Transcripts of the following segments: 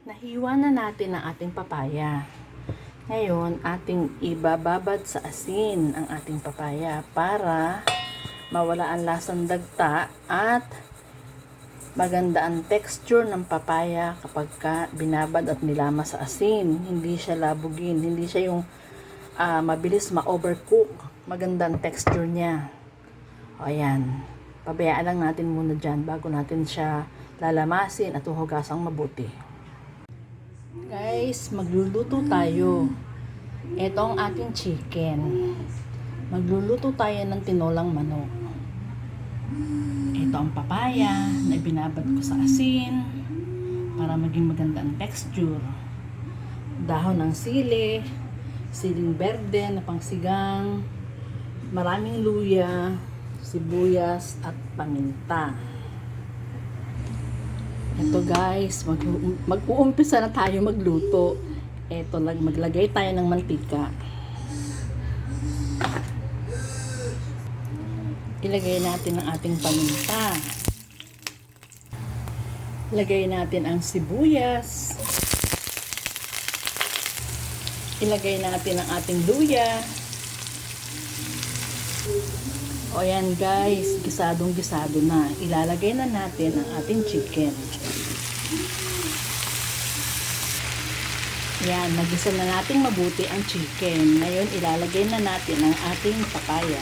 Nahiwa na natin ang ating papaya. Ngayon, ating ibababad sa asin ang ating papaya para mawala ang lasang dagta at maganda ang texture ng papaya kapag binabad at nilama sa asin. Hindi siya labugin, hindi siya yung mabilis ma-overcook. Maganda ang texture niya. O ayan, pabayaan lang natin muna dyan bago natin siya lalamasin at huhugasang mabuti. Guys, magluluto tayo. Ito ang ating chicken. Magluluto tayo ng tinolang manok. Ito ang papaya na binabad ko sa asin para maging maganda ang texture. Dahon ng sili, siling berde na pangsigang, maraming luya, sibuyas at paminta. Ito guys, mag-uumpisa na tayo magluto. Ito, maglagay tayo ng mantika. Ilagay natin ang ating paminta. Ilagay natin ang sibuyas. Ilagay natin ang ating luya. O yan guys, gisadong-gisado na. Ilalagay na natin ang ating chicken. Yan, nagisa na natin mabuti ang chicken. Ngayon, ilalagay na natin ang ating papaya.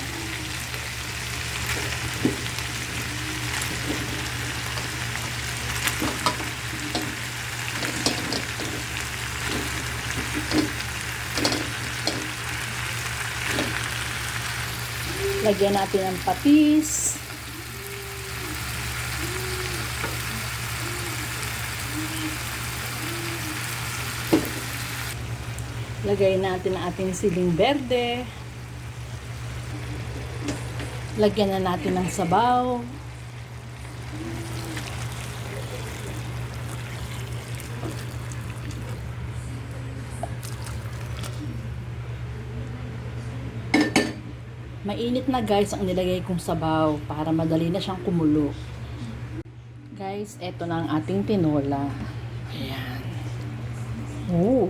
Lagyan natin ang patis. Lagay natin ang ating siling berde. Lagyan na natin ng sabaw. Mainit na guys ang nilagay kong sabaw para madali na siyang kumulo. Guys, eto na ang ating tinola. Ayan. Oh.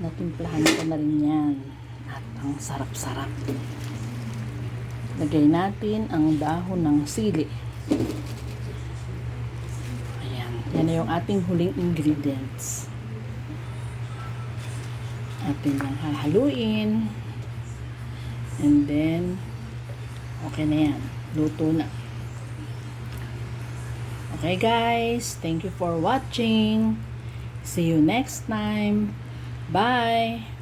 Natimplahan ko na rin yan. At ang sarap-sarap. Lagay natin ang dahon ng sili. Ayan. Yan na yung ating huling ingredients. Atin lang hahaluin. And then, okay na yan. Luto na. Okay guys, thank you for watching. See you next time. Bye!